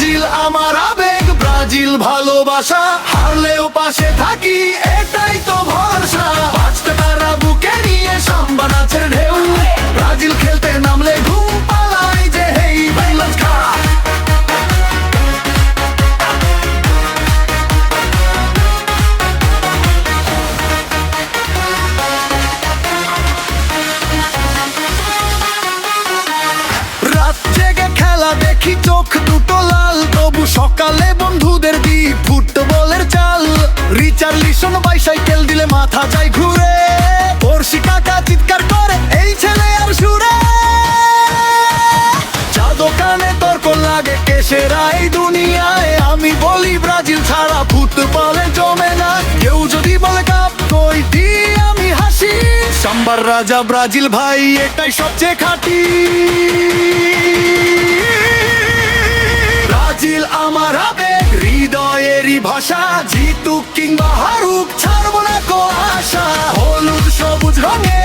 Brazil আমার আবেগ, Brazil ভালোবাসা, হারলেও পাশে থাকি এটাই তো ভরসা। বাঁচতে তারা বুকে নিয়ে সাম্বা নাচের ঢেউ, ব্রাজিল খেলতে নামলে ঘুম পালাই যে হেই ভাই লেটস গো। রাত জেগে খেলা দেখি চোখ দুটো লাল, তবু সকালে বন্ধুদের দি ফুটবলের চাল। রিচার্লিসন বাইসাইকেল দিলে মাথা যায় ঘুরে, পড়শি কাকা চিৎকার করে এই ছেলে আর সুরে। চা দোকানে তর্ক লাগে কে সেরা এই দুনিয়ায়, আমি বলি ব্রাজিল ছাড়া ফুটবলে জমে না। কেউ যদি বলে কাপ কই দি আমি হাসি, সাম্বার রাজা ব্রাজিল ভাই এটাই সবচেয়ে খাঁটি। ব্রাজিল আমার আবেগ, হৃদয়েরই ভাষা, জিতুক কিংবা হারুক ছাড়বো না কো আশা। হলুদ সবুজ রঙে